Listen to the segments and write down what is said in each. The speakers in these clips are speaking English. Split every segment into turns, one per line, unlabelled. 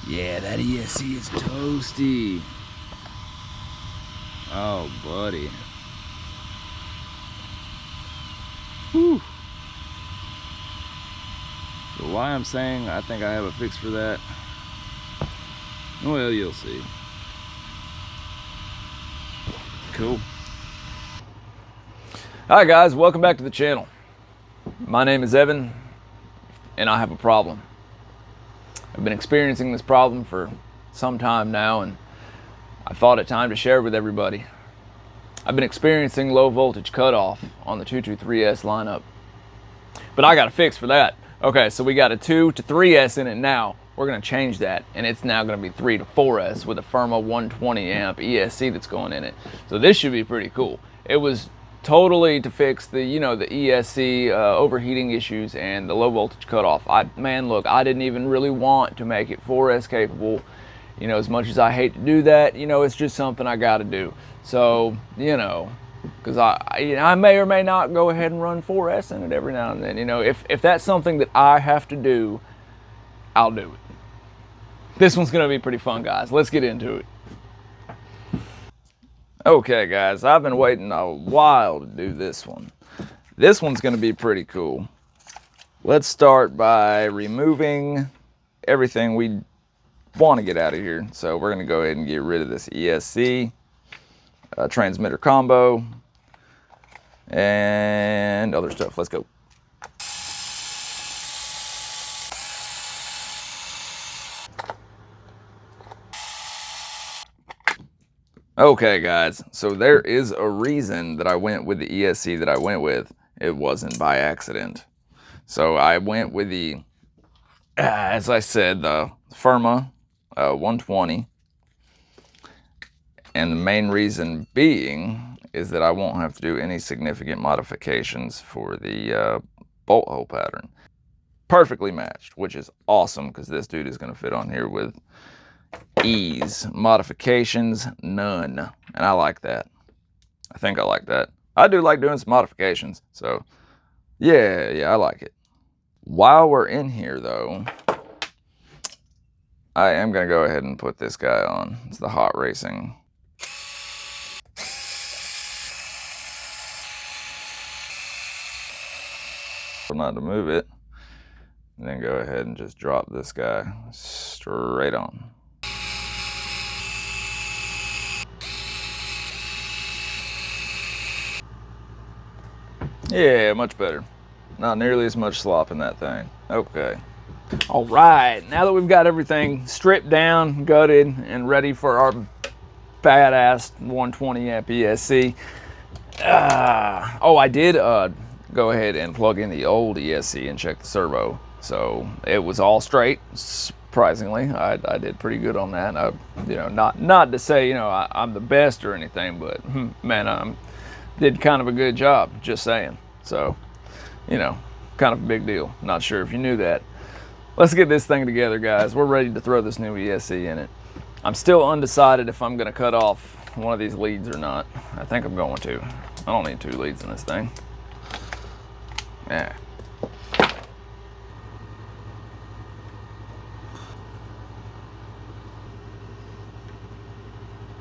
Yeah, that ESC is toasty. Oh, buddy. Whew. So why I'm saying I think I have a fix for that, well, you'll see. Cool. Hi guys, welcome back to the channel. My name is Evan, and I have a problem. I've been experiencing this problem for some time now, and I thought it time to share it with everybody. I've been experiencing low voltage cutoff on the 223S lineup, but I got a fix for that. Okay, so we got a 2 to 3S in it now. We're gonna change that, and it's now gonna be 3 to 4S with a Firma 120 amp ESC that's going in it. So this should be pretty cool. It was totally to fix the, the ESC overheating issues and the low voltage cutoff. Man, look, I didn't even really want to make it 4S capable. As much as I hate to do that, it's just something I got to do. So, because I may or may not go ahead and run 4S in it every now and then. If that's something that I have to do, I'll do it. This one's gonna be pretty fun, guys. Let's get into it. Okay, guys, I've been waiting a while to do this one. This one's gonna be pretty cool. Let's start by removing everything we want to get out of here. So we're gonna go ahead and get rid of this ESC, transmitter combo, and other stuff. Let's go. Okay guys, so there is a reason that I went with the ESC that I went with. It wasn't by accident. So I went with the, as I said, the Firma 120. And the main reason being is that I won't have to do any significant modifications for the bolt hole pattern. Perfectly matched, which is awesome because this dude is going to fit on here with ease. Modifications, none. And I like that. I think I like that. I do like doing some modifications. So yeah, I like it. While we're in here though, I am going to go ahead and put this guy on. It's the hot racing. Not to move it, and then go ahead and just drop this guy straight on. Yeah, much better. Not nearly as much slop in that thing. Okay. All right, now that we've got everything stripped down, gutted, and ready for our badass 120 amp ESC. I did go ahead and plug in the old ESC and check the servo. So it was all straight. Surprisingly, I did pretty good on that. Not to say I'm the best or anything, but man, I did kind of a good job. Just saying. So kind of a big deal. Not sure if you knew that. Let's get this thing together, guys. We're ready to throw this new ESC in it. I'm still undecided if I'm going to cut off one of these leads or not. I think I'm going to. I don't need 2 leads in this thing. Yeah.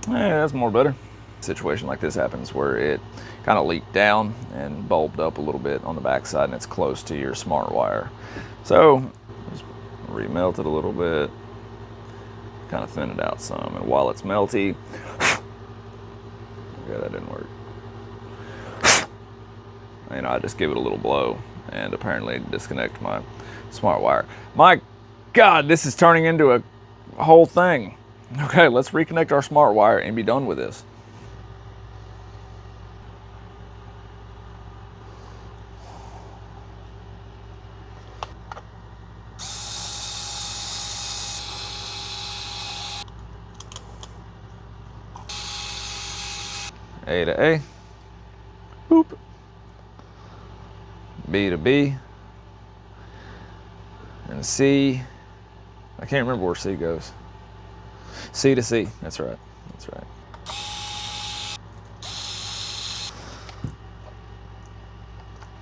Yeah, that's more better. A situation like this happens where it kind of leaked down and bulbed up a little bit on the backside, and it's close to your smart wire. So just remelt it a little bit, kind of thin it out some, and while it's melty, yeah, that didn't work. I just give it a little blow and apparently disconnect my smart wire. My God, this is turning into a whole thing. Okay, let's reconnect our smart wire and be done with this. A to A, boop. B to B, and C. I can't remember where C goes. C to C, that's right, that's right.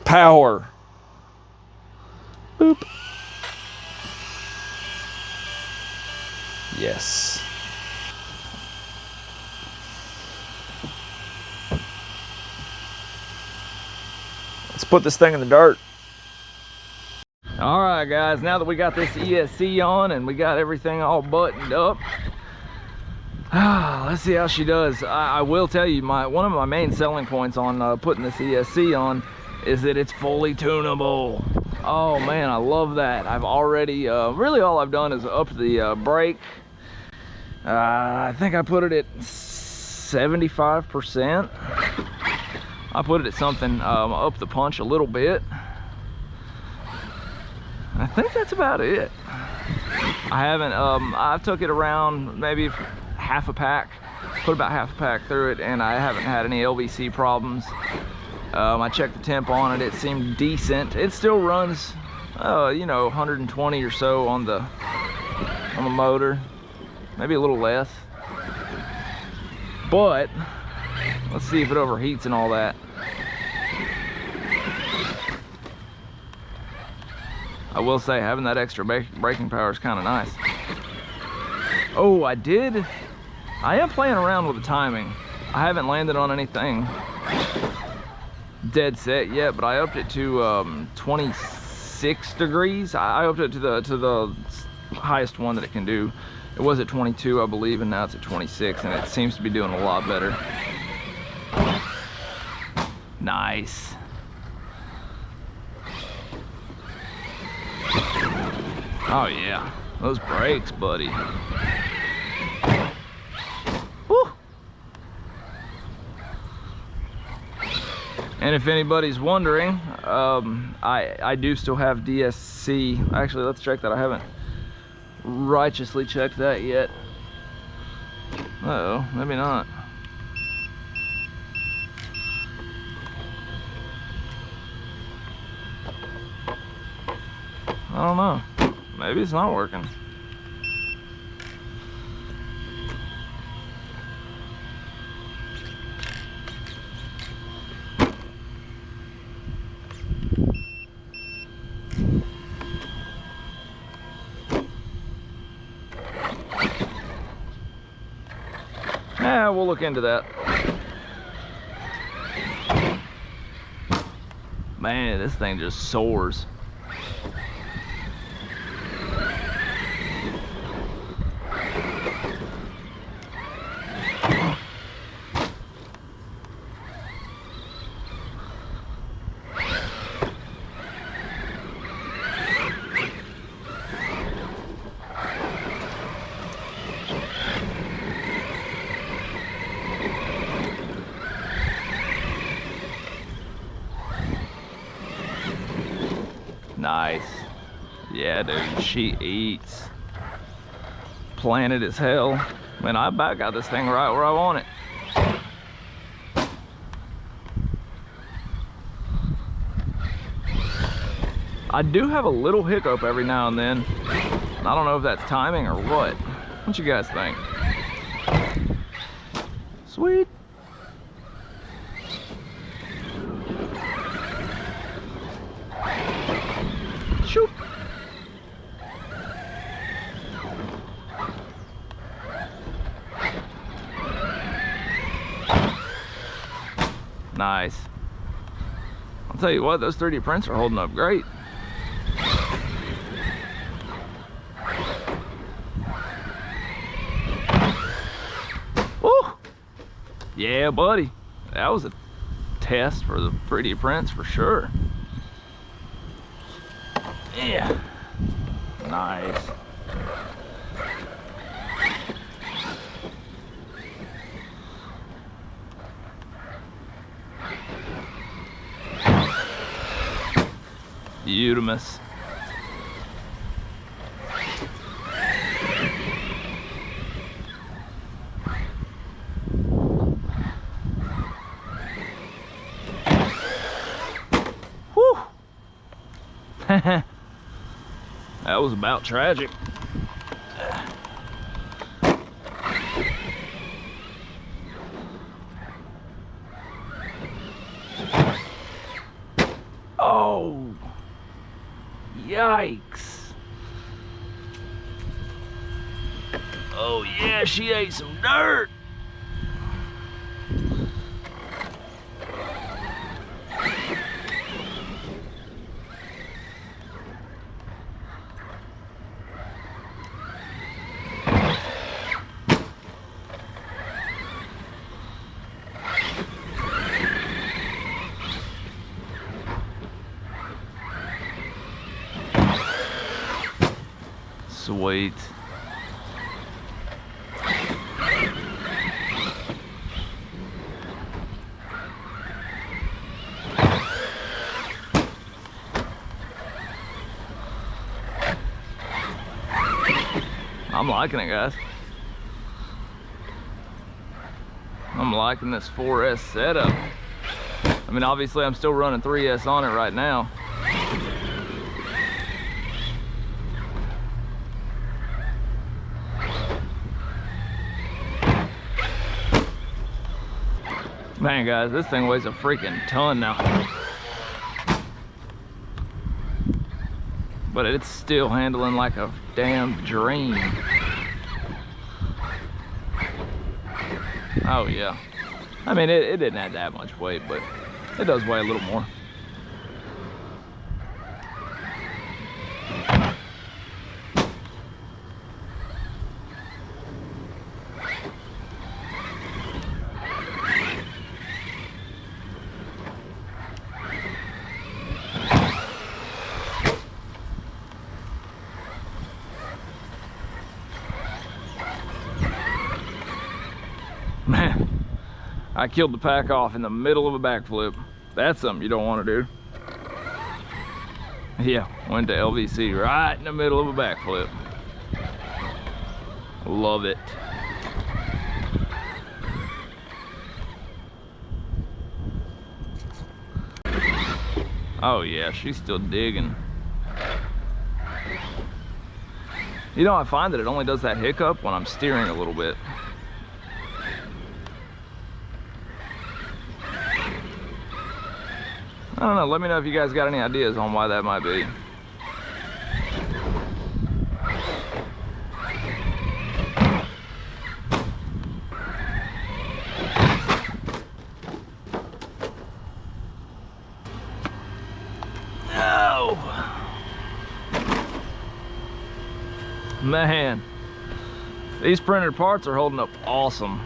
Power. Boop. Yes. Let's put this thing in the dirt. All right, guys, now that we got this ESC on and we got everything all buttoned up, let's see how she does. I will tell you, one of my main selling points on putting this ESC on is that it's fully tunable. Oh man, I love that. I've already, really all I've done is up the brake. I think I put it at 75%. I put it at something, up the punch a little bit. I think that's about it. I haven't, I took it around maybe half a pack, put about half a pack through it, and I haven't had any LVC problems. I checked the temp on it, it seemed decent. It still runs, you know, 120 or so on the motor, maybe a little less. But let's see if it overheats and all that. I will say having that extra braking power is kind of nice. Oh, I am playing around with the timing. I haven't landed on anything dead set yet, but I upped it to 26 degrees. I upped it to the highest one that it can do. It was at 22, I believe, and now it's at 26, and it seems to be doing a lot better. Nice. Oh yeah, those brakes, buddy. Woo. And if anybody's wondering, I do still have DSC. Actually, let's check that. I haven't righteously checked that yet. Uh-oh, maybe not. I don't know. Maybe it's not working. Yeah, we'll look into that. Man, this thing just soars. Nice. Yeah, dude, she eats. Planted as hell. Man, I about got this thing right where I want it. I do have a little hiccup every now and then. I don't know if that's timing or what. What you guys think? Sweet. Shoot. Nice. I'll tell you what, those 3D prints are holding up great. Woo! Yeah, buddy. That was a test for the 3D prints for sure. Yeah. Nice. Beautimous. Whew. That was about tragic. Oh, yikes. Oh yeah, she ate some dirt. Sweet. I'm liking it, guys. I'm liking this 4S setup. I mean, obviously I'm still running 3S on it right now. Man, guys, this thing weighs a freaking ton now. But it's still handling like a damn dream. Oh yeah. I mean, it didn't have that much weight, but it does weigh a little more. Man, I killed the pack off in the middle of a backflip. That's something you don't want to do. Yeah, went to LVC right in the middle of a backflip. Love it. Oh yeah, she's still digging. You know, I find that it only does that hiccup when I'm steering a little bit. I don't know, let me know if you guys got any ideas on why that might be. Oh! Man, these printed parts are holding up awesome.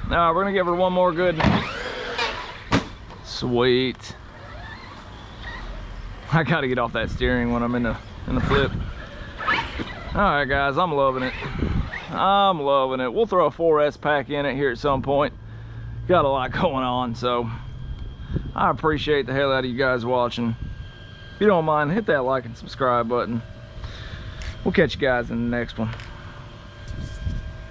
Now we're gonna give her one more good. Sweet. I gotta get off that steering when I'm in the flip. All right, guys, I'm loving it. I'm loving it. We'll throw a 4S pack in it here at some point. Got a lot going on, so I appreciate the hell out of you guys watching. If you don't mind, hit that like and subscribe button. We'll catch you guys in the next one.